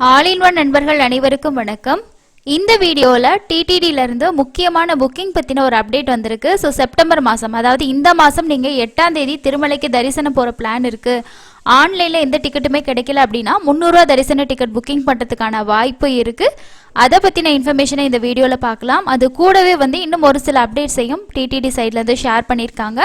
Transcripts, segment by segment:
All in one நண்பர்கள் அனைவருக்கும் வணக்கம். இந்த வீடியோல டிடிடில இருந்து முக்கியமான புக்கிங் பத்தின ஒரு அப்டேட் வந்திருக்கு. ஸோ செப்டம்பர் மாதம், அதாவது இந்த மாதம் நீங்கள் 8ஆம் தேதி திருமலைக்கு தரிசனம் போகிற பிளான் இருக்கு. ஆன்லைனில் எந்த டிக்கெட்டுமே கிடைக்கல அப்படின்னா 300 ரூபா தரிசன டிக்கெட் புக்கிங் பண்ணுறதுக்கான வாய்ப்பு இருக்குது. அதை பற்றின இன்ஃபர்மேஷனை இந்த வீடியோவில் பார்க்கலாம். அது கூடவே இன்னும் ஒரு சில அப்டேட்ஸையும் டிடிடி சைட்லேருந்து ஷேர் பண்ணியிருக்காங்க.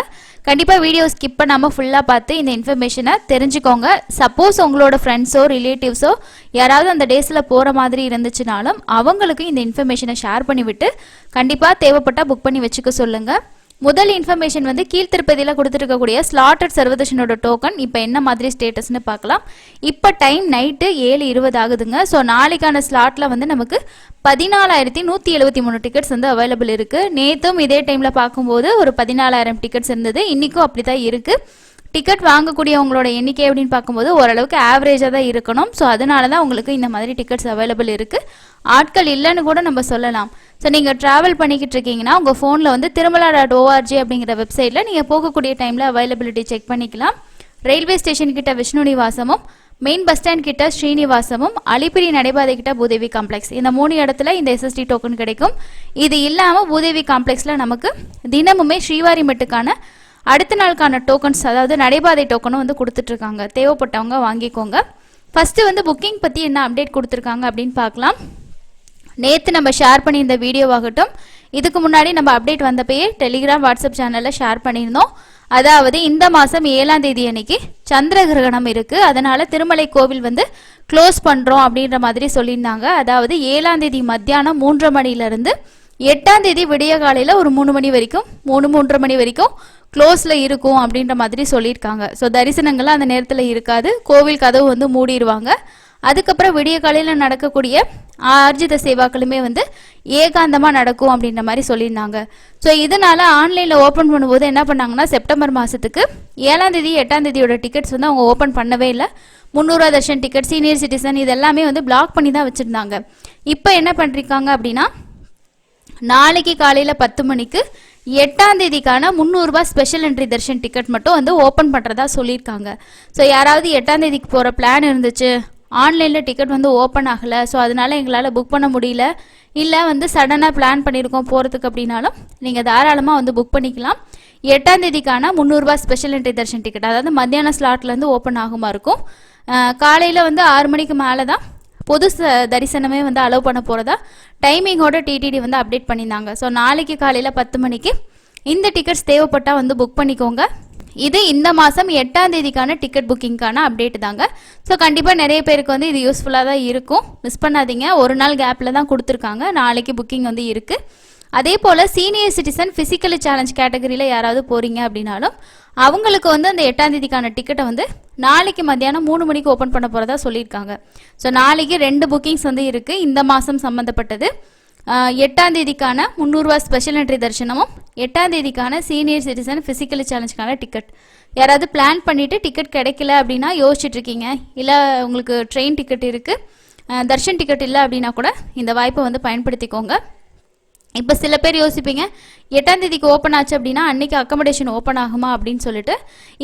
கண்டிப்பாக வீடியோ ஸ்கிப் பண்ணாமல் ஃபுல்லாக பார்த்து இந்த இன்ஃபர்மேஷனை தெரிஞ்சுக்கோங்க. சப்போஸ் உங்களோட ஃப்ரெண்ட்ஸோ ரிலேட்டிவ்ஸோ யாராவது அந்த டேஸில் போகிற மாதிரி இருந்துச்சுனாலும் அவங்களுக்கு இந்த இன்ஃபர்மேஷனை ஷேர் பண்ணிவிட்டு கண்டிப்பாக தேவைப்பட்டால் புக் பண்ணி வச்சுக்க சொல்லுங்கள். முதல் இன்ஃபர்மேஷன் கீழ்த்திருப்பதியில் கொடுத்துருக்கக்கூடிய ஸ்லாட்டட் சர்வதர்ஷனோட டோக்கன் இப்போ என்ன மாதிரி ஸ்டேட்டஸ்னு பார்க்கலாம். இப்போ டைம் நைட்டு 7:20 ஆகுதுங்க. ஸோ நாளைக்கான ஸ்லாட்டில் நமக்கு 14,173 டிக்கெட்ஸ் அவைலபிள் இருக்குது. நேற்றும் இதே டைமில் பார்க்கும்போது ஒரு 14,000 டிக்கெட்ஸ் இருந்தது. இன்றைக்கும் அப்படி தான் இருக்குது. டிக்கெட் வாங்கக்கூடியவங்களோட எண்ணிக்கை அப்படின்னு பார்க்கும்போது ஓரளவுக்கு ஆவரேஜாக தான் இருக்கணும். ஸோ அதனால தான் உங்களுக்கு இந்த மாதிரி டிக்கெட்ஸ் அவைலபிள் இருக்குது. ஆட்கள் இல்லைன்னு கூட நம்ம சொல்லலாம். ஸோ நீங்கள் ட்ராவல் பண்ணிக்கிட்டு இருக்கீங்கன்னா உங்கள் ஃபோனில் திருமலா.org அப்படிங்கிற வெப்சைட்டில் நீங்கள் போகக்கூடிய டைமில் அவைலபிலிட்டி செக் பண்ணிக்கலாம். ரயில்வே ஸ்டேஷன் கிட்ட விஷ்ணு நிவாசமும், மெயின் பஸ் ஸ்டாண்ட் கிட்ட ஸ்ரீனிவாசமும், அலிப்பிரி நடைபாதை கிட்ட பூதேவி காம்ப்ளெக்ஸ், இந்த 3 இடத்துல இந்த எஸ்எஸ்டி டோக்கன் கிடைக்கும். இது இல்லாமல் பூதேவி காம்ப்ளெக்ஸில் நமக்கு தினமுமே ஸ்ரீவாரிமெட்டுக்கான அடுத்த நாளுக்கான டோக்கன்ஸ், அதாவது நடைபாதை டோக்கனும் கொடுத்துட்ருக்காங்க. தேவைப்பட்டவங்க வாங்கிக்கோங்க. ஃபஸ்ட்டு புக்கிங் பற்றி என்ன அப்டேட் கொடுத்துருக்காங்க அப்படின்னு பார்க்கலாம். நேற்று நம்ம ஷேர் பண்ணியிருந்த வீடியோவாகட்டும், இதுக்கு முன்னாடி நம்ம அப்டேட் வந்தப்பயே டெலிகிராம் வாட்ஸ்அப் சேனலில் ஷேர் பண்ணியிருந்தோம். அதாவது இந்த மாதம் 7ஆம் தேதி அன்னைக்கு சந்திர கிரகணம் இருக்குது. அதனால் திருமலை கோவில் க்ளோஸ் பண்ணுறோம் அப்படின்ற மாதிரி சொல்லியிருந்தாங்க. அதாவது 7ஆம் தேதி மத்தியானம் 3:30 மணிலேருந்து 8ஆம் தேதி விடிய காலையில் ஒரு 3 மணி வரைக்கும் 3-3:30 மணி வரைக்கும் க்ளோஸில் இருக்கும் அப்படின்ற மாதிரி சொல்லியிருக்காங்க. ஸோ தரிசனங்கள்லாம் அந்த நேரத்தில் இருக்காது. கோவில் கதவு மூடிடுவாங்க. அதுக்கப்புறம் விடிய காலையில் நடக்கக்கூடிய ஆர்ஜித சேவாக்களுமே ஏகாந்தமாக நடக்கும் அப்படின்ற மாதிரி சொல்லியிருந்தாங்க. ஸோ இதனால் ஆன்லைனில் ஓப்பன் பண்ணும்போது என்ன பண்ணாங்கன்னா, செப்டம்பர் மாதத்துக்கு 7ஆம் தேதி 8ஆம் தேதியோட டிக்கெட்ஸ் அவங்க ஓப்பன் பண்ணவே இல்லை. 300 ரூபா தர்ஷன் டிக்கெட், சீனியர் சிட்டிசன் இதெல்லாமே பிளாக் பண்ணி தான் வச்சுருந்தாங்க. இப்போ என்ன பண்ணிருக்காங்க அப்படின்னா, நாளைக்கு காலையில் 10 மணிக்கு 8ஆம் தேதிக்கான 300 ரூபாய் ஸ்பெஷல் என்ட்ரி தர்ஷன் டிக்கெட் மட்டும் ஓப்பன் பண்ணுறதா சொல்லியிருக்காங்க. ஸோ யாராவது 8ஆம் தேதிக்கு போகிற பிளான் இருந்துச்சு, ஆன்லைனில் டிக்கெட் ஓப்பன் ஆகலை, ஸோ அதனால் எங்களால் புக் பண்ண முடியல, இல்லை சடனாக பிளான் பண்ணியிருக்கோம் போகிறதுக்கு அப்படின்னாலும் நீங்கள் தாராளமாக புக் பண்ணிக்கலாம். 8ஆம் தேதிக்கான 300 ரூபாய் ஸ்பெஷல் என்ட்ரி தர்ஷன் டிக்கெட், அதாவது மத்தியான ஸ்லாட்லேருந்து ஓப்பன் ஆகுமா இருக்கும். காலையில் 6 மணிக்கு மேலே தான் பொது தரிசனமே அலோவ் பண்ண போகிறதா டைமிங்கோட டிடிடி அப்டேட் பண்ணியிருந்தாங்க. ஸோ நாளைக்கு காலையில் 10 மணிக்கு இந்த டிக்கெட்ஸ் தேவைப்பட்டால் புக் பண்ணிக்கோங்க. இது இந்த மாதம் 8ஆம் தேதிக்கான டிக்கெட் புக்கிங்கான அப்டேட் தாங்க. ஸோ கண்டிப்பாக நிறைய பேருக்கு இது யூஸ்ஃபுல்லாக தான் இருக்கும். மிஸ் பண்ணாதீங்க. ஒரு நாள் கேப்பில் தான் கொடுத்துருக்காங்க. நாளைக்கு புக்கிங் இருக்குது. அதே போல் சீனியர் சிட்டிசன் ஃபிசிக்கலி சேலஞ்ச் கேட்டகரியில் யாராவது போகிறீங்க அப்படின்னாலும் அவங்களுக்கு அந்த 8ஆம் தேதிக்கான டிக்கெட்டை நாளைக்கு மத்தியானம் 3 மணிக்கு ஓப்பன் பண்ண போகிறதா சொல்லியிருக்காங்க. ஸோ நாளைக்கு 2 புக்கிங்ஸ் இருக்குது இந்த மாதம் சம்மந்தப்பட்டது. 8ஆம் தேதிக்கான 300 ரூபா ஸ்பெஷல் என்ட்ரி தரிசனமும், 8ஆம் தேதிக்கான சீனியர் சிட்டிசன் ஃபிசிக்கலி சேலஞ்சுக்கான டிக்கெட். யாராவது பிளான் பண்ணிவிட்டு டிக்கெட் கிடைக்கல அப்படின்னா யோசிச்சுட்ருக்கீங்க, இல்லை உங்களுக்கு ட்ரெயின் டிக்கெட் இருக்குது, தர்ஷன் டிக்கெட் இல்லை அப்படின்னா கூட இந்த வாய்ப்பை பயன்படுத்திக்கோங்க. இப்போ சில பேர் யோசிப்பீங்க, 8ஆம் தேதிக்கு ஓப்பன் ஆச்சு அப்படின்னா அன்றைக்கி அக்கமடேஷன் ஓப்பன் ஆகுமா அப்படின்னு சொல்லிட்டு.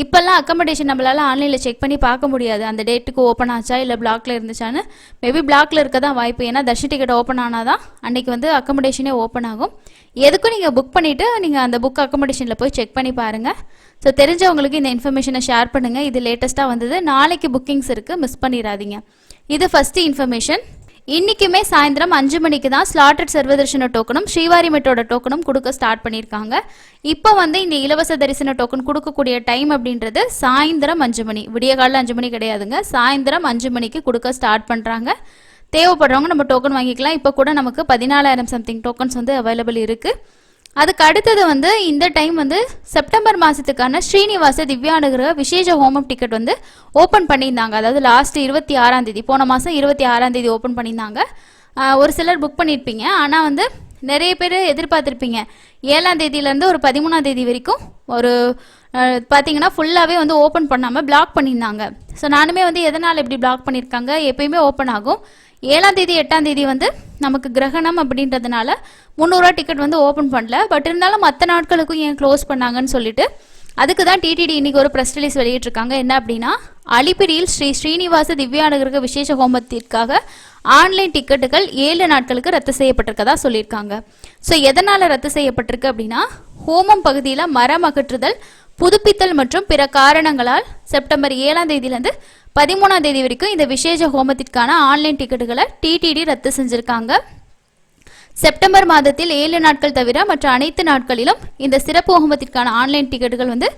இப்போல்லாம் அக்கமடேஷன் நம்மளால் ஆன்லைனில் செக் பண்ணி பார்க்க முடியாது, அந்த டேட்டுக்கு ஓப்பன் ஆச்சா இல்லை பிளாக்ல இருந்துச்சான்னு. மேபி பிளாக்ல இருக்க தான் வாய்ப்பு. ஏன்னா தர்ஷன் டிக்கெட் ஓப்பன் ஆனால் தான் அன்றைக்கி அக்கமடேஷனே ஓப்பன் ஆகும். எதுக்கும் நீங்கள் புக் பண்ணிவிட்டு நீங்கள் அந்த புக் அக்கமடேஷனில் போய் செக் பண்ணி பாருங்கள். ஸோ தெரிஞ்சவங்களுக்கு இந்த இன்ஃபர்மேஷனை ஷேர் பண்ணுங்கள். இது லேட்டஸ்ட்டாக வந்தது. நாளைக்கு புக்கிங்ஸ் இருக்குது, மிஸ் பண்ணிடாதீங்க. இது ஃபஸ்ட்டு இன்ஃபர்மேஷன். இன்றைக்குமே சாயந்தரம் 5 மணிக்கு தான் ஸ்லாட்டட் சர்வதர்ஷன டோக்கனும் ஸ்ரீவாரிமெட்டோட டோக்கனும் கொடுக்க ஸ்டார்ட் பண்ணியிருக்காங்க. இப்போ இந்த இலவச தரிசன டோக்கன் கொடுக்கக்கூடிய டைம் அப்படின்றது சாயந்தரம் 5 மணி, விடிய காலையில் 5 மணி கிடையாதுங்க, சாயந்தரம் 5 மணிக்கு கொடுக்க ஸ்டார்ட் பண்ணுறாங்க. தேவைப்படுறவங்க நம்ம டோக்கன் வாங்கிக்கலாம். இப்போ கூட நமக்கு 14,000 சம்திங் டோக்கன்ஸ் அவைலபிள் இருக்குது. அதுக்கு அடுத்தது இந்த டைம் செப்டம்பர் மாதத்துக்கான ஸ்ரீனிவாச திவ்யானுகிரக விசேஷ ஹோமம் டிக்கெட் ஓப்பன் பண்ணியிருந்தாங்க. அதாவது லாஸ்ட் 26ஆம் தேதி, போன மாதம் 26ஆம் தேதி ஓப்பன் பண்ணியிருந்தாங்க. ஒரு சிலர் புக் பண்ணியிருப்பீங்க. ஆனால் நிறைய பேர் எதிர்பார்த்துருப்பீங்க 7ஆம் தேதியிலேருந்து ஒரு 13ஆம் தேதி வரைக்கும் ஒரு பார்த்தீங்கன்னா ஃபுல்லாகவே ஓப்பன் பண்ணாமல் பிளாக் பண்ணியிருந்தாங்க. ஸோ நானுமே எதனால் எப்படி பிளாக் பண்ணியிருக்காங்க, எப்பயுமே ஓப்பன் ஆகும். 7ஆம் தேதி 8ஆம் தேதி நமக்கு கிரகணம் அப்படின்றதுனால 300 ரூபா டிக்கெட் ஓப்பன் பண்ணல. பட் இருந்தாலும் மற்ற நாட்களுக்கும் ஏன் க்ளோஸ் பண்ணாங்கன்னு சொல்லிட்டு அதுக்கு தான் டிடிடி இன்னைக்கு ஒரு ப்ரெஸ் ரிலீஸ் வெளியிட்டிருக்காங்க. என்ன அப்படின்னா, அலிபிரியில் ஸ்ரீ ஸ்ரீனிவாச திவ்யானுகிரக விசேஷ ஹோமத்திற்காக ஆன்லைன் டிக்கெட்டுகள் 7 நாட்களுக்கு ரத்து செய்யப்பட்டிருக்கதா சொல்லியிருக்காங்க. ஸோ எதனால் ரத்து செய்யப்பட்டிருக்கு அப்படின்னா, ஹோமம் பகுதியில் மரம் அகற்றுதல், புதுப்பித்தல் மற்றும் பிற காரணங்களால் செப்டம்பர் 7ஆம் தேதியிலேருந்து 13ஆம் தேதி வரைக்கும் இந்த விசேஷ ஹோமத்திற்கான ஆன்லைன் டிக்கெட்டுகளை டிடிடி ரத்து செஞ்சுருக்காங்க. செப்டம்பர் மாதத்தில் 7 நாட்கள் தவிர மற்ற அனைத்து நாட்களிலும் இந்த சிறப்பு ஹோமத்திற்கான ஆன்லைன் டிக்கெட்டுகள் வந்து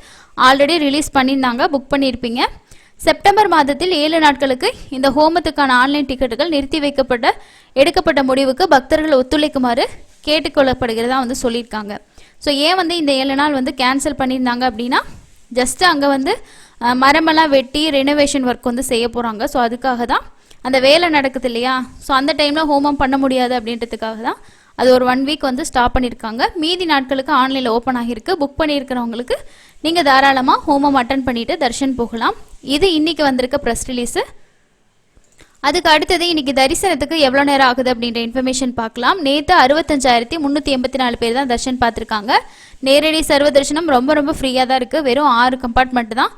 ஆல்ரெடி ரிலீஸ் பண்ணியிருந்தாங்க, புக் பண்ணியிருப்பீங்க. செப்டம்பர் மாதத்தில் 7 நாட்களுக்கு இந்த ஹோமத்துக்கான ஆன்லைன் டிக்கெட்டுகள் நிறுத்தி எடுக்கப்பட்ட முடிவுக்கு பக்தர்கள் ஒத்துழைக்குமாறு கேட்டுக்கொள்ளப்படுகிறதா வந்து சொல்லியிருக்காங்க. ஸோ ஏன் வந்து இந்த 7 நாள் வந்து கேன்சல் பண்ணியிருந்தாங்க அப்படின்னா, ஜஸ்ட் அங்கே வந்து மரமெல்லாம் வெட்டி ரெனோவேஷன் ஒர்க் வந்து செய்ய போகிறாங்க. ஸோ அதுக்காக தான் அந்த வேலை நடக்குது இல்லையா, ஸோ அந்த டைமில் ஹோமம் பண்ண முடியாது அப்படின்றதுக்காக தான் அது ஒரு 1 வீக் வந்து ஸ்டாப் பண்ணியிருக்காங்க. மீதி நாட்களுக்கு ஆன்லைனில் ஓப்பன் ஆகியிருக்கு. புக் பண்ணியிருக்கிறவங்களுக்கு நீங்கள் தாராளமாக ஹோமம் அட்டன் பண்ணிவிட்டு தர்ஷன் போகலாம். இது இன்றைக்கி வந்திருக்க ப்ரெஸ் ரிலீஸு. அதுக்கு அடுத்தது இன்றைக்கி தரிசனத்துக்கு எவ்வளோ நேரம் ஆகுது அப்படின்ற இன்ஃபர்மேஷன் பார்க்கலாம். நேற்று 65,384 பேர் தான் தர்ஷன் பார்த்துருக்காங்க. நேரடி சர்வ தரிசனம் ரொம்ப ரொம்ப ஃப்ரீயாக தான் இருக்குது. வெறும் 6 கம்பார்ட்மெண்ட் தான்.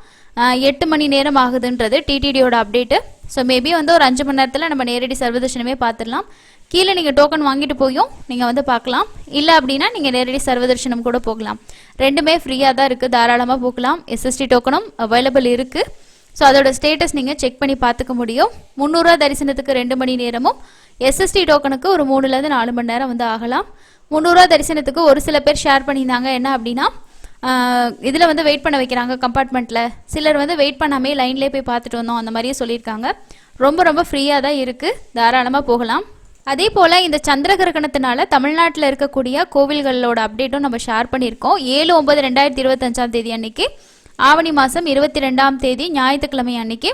8 மணி நேரம் ஆகுதுன்றது டிடிடியோட அப்டேட்டு. ஸோ மேபி வந்து ஒரு 5 மணி நேரத்தில் நம்ம நேரடி சர்வதர்ஷனமே பார்த்துடலாம். கீழே நீங்கள் டோக்கன் வாங்கிட்டு போயும் நீங்கள் வந்து பார்க்கலாம். இல்லை அப்படின்னா நீங்கள் நேரடி சர்வதர்ஷனம் கூட போகலாம். ரெண்டுமே ஃப்ரீயாக தான் இருக்குது, தாராளமாக போகலாம். எஸ்எஸ்டி டோக்கனும் அவைலபிள் இருக்குது. ஸோ அதோட ஸ்டேட்டஸ் நீங்கள் செக் பண்ணி பார்த்துக்க முடியும். 300 ரூபா தரிசனத்துக்கு 2 மணி நேரமும், எஸ்எஸ்டி டோக்கனுக்கு ஒரு 3லேருந்து 4 மணி நேரம் வந்து ஆகலாம். 300 ரூபா தரிசனத்துக்கு ஒரு சில பேர் ஷேர் பண்ணியிருந்தாங்க. என்ன அப்படின்னா, இதில் வந்து வெயிட் பண்ண வைக்கிறாங்க கம்பார்ட்மெண்ட்டில். சிலர் வந்து வெயிட் பண்ணாமே லைன்லேயே போய் பார்த்துட்டு வந்தோம், அந்த மாதிரியே சொல்லியிருக்காங்க. ரொம்ப ரொம்ப ஃப்ரீயாக தான் இருக்குது, தாராளமாக போகலாம். அதே போல் இந்த சந்திர கிரகணத்தினால தமிழ்நாட்டில் இருக்கக்கூடிய கோவில்களோட அப்டேட்டும் நம்ம ஷேர் பண்ணியிருக்கோம். 7/9/2025 அன்னைக்கு, ஆவணி மாதம் 22ஆம் தேதி ஞாயிற்றுக்கிழமை அன்னைக்கு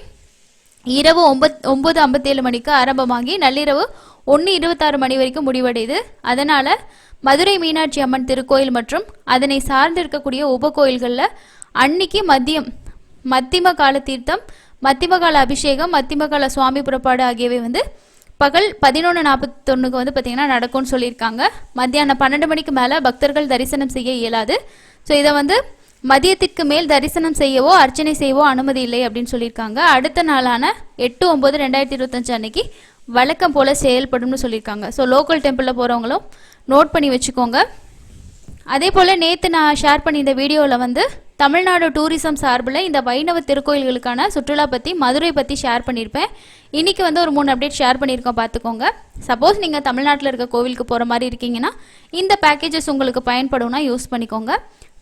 இரவு 9:57 மணிக்கு ஆரம்பமாகி நள்ளிரவு 1:26 மணி வரைக்கும் முடிவடையுது. அதனால் மதுரை மீனாட்சி அம்மன் திருக்கோயில் மற்றும் அதனை சார்ந்து இருக்கக்கூடிய உபகோயில்களில் அன்னைக்கு மத்திம கால தீர்த்தம், மத்திம கால அபிஷேகம், மத்திம கால சுவாமி புறப்பாடு ஆகியவை வந்து பகல் 11:41 வந்து பார்த்திங்கன்னா நடக்கும்னு சொல்லியிருக்காங்க. மத்தியானம் 12 மணிக்கு மேலே பக்தர்கள் தரிசனம் செய்ய இயலாது. ஸோ இதை வந்து மதியத்திற்கு மேல் தரிசனம் செய்யவோ அர்ச்சனை செய்யவோ அனுமதி இல்லை அப்படின்னு சொல்லியிருக்காங்க. அடுத்த நாளான 8/9/2025 அன்னைக்கு வழக்கம் போல் செயல்படும்னு சொல்லியிருக்காங்க. ஸோ லோக்கல் டெம்பிளில் போகிறவங்களும் நோட் பண்ணி வச்சுக்கோங்க. அதே போல் நேற்று நான் ஷேர் பண்ணி இந்த வீடியோவில் வந்து தமிழ்நாடு டூரிசம் சார்பில் இந்த வைணவ திருக்கோயில்களுக்கான சுற்றுலா பற்றி, மதுரை பற்றி ஷேர் பண்ணியிருப்பேன். இன்றைக்கி வந்து ஒரு 3 அப்டேட் ஷேர் பண்ணியிருக்கோம், பார்த்துக்கோங்க. சப்போஸ் நீங்கள் தமிழ்நாட்டில் இருக்க கோவிலுக்கு போகிற மாதிரி இருக்கீங்கன்னா இந்த பேக்கேஜஸ் உங்களுக்கு பயன்படும்னா யூஸ் பண்ணிக்கோங்க.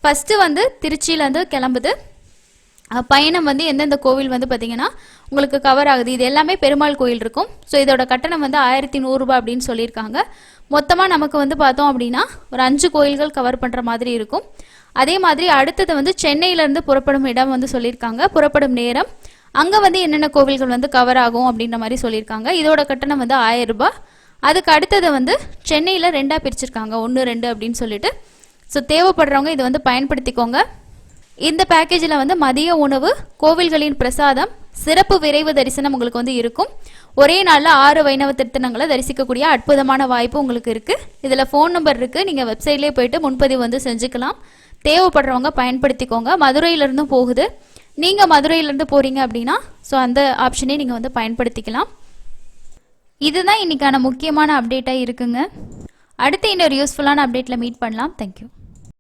ஃபஸ்ட்டு வந்து திருச்சியிலேருந்து கிளம்புது பயணம் வந்து எந்தெந்த கோவில் வந்து பார்த்திங்கன்னா உங்களுக்கு கவர் ஆகுது. இது எல்லாமே பெருமாள் கோயில் இருக்கும். ஸோ இதோட கட்டணம் வந்து 1100 ரூபாய் அப்படின்னு சொல்லியிருக்காங்க. மொத்தமாக நமக்கு வந்து பார்த்தோம் அப்படின்னா ஒரு 5 கோயில்கள் கவர் பண்ணுற மாதிரி இருக்கும். அதே மாதிரி அடுத்தது வந்து சென்னையிலேருந்து புறப்படும் இடம் வந்து சொல்லியிருக்காங்க, புறப்படும் நேரம், அங்கே வந்து என்னென்ன கோவில்கள் வந்து கவர் ஆகும் அப்படின்ற மாதிரி சொல்லியிருக்காங்க. இதோட கட்டணம் வந்து 1000 ரூபாய். அதுக்கு அடுத்தது வந்து சென்னையில் 2ஆக பிரிச்சிருக்காங்க, 1, 2 அப்படின்னு சொல்லிட்டு. ஸோ தேவைப்படுறவங்க இதை வந்து பயன்படுத்திக்கோங்க. இந்த பேக்கேஜில் வந்து மதிய உணவு, கோவில்களின் பிரசாதம், சிறப்பு விரைவு தரிசனம் உங்களுக்கு வந்து இருக்கும். ஒரே நாளில் 6 வைணவ திருத்தலங்களை தரிசிக்கக்கூடிய அற்புதமான வாய்ப்பு உங்களுக்கு இருக்குது. இதில் ஃபோன் நம்பர் இருக்குது, நீங்கள் வெப்சைட்லேயே போய்ட்டு முன்பதிவு வந்து செஞ்சுக்கலாம். தேவைப்படுறவங்க பயன்படுத்திக்கோங்க. மதுரையிலேருந்தும் போகுது, நீங்கள் மதுரையிலேருந்து போகிறீங்க அப்படின்னா ஸோ அந்த ஆப்ஷனே நீங்கள் வந்து பயன்படுத்திக்கலாம். இதுதான் இன்றைக்கான முக்கியமான அப்டேட்டாக இருக்குங்க. அடுத்து இன்னொரு யூஸ்ஃபுல்லான அப்டேட்டில் மீட் பண்ணலாம். தேங்க்யூ.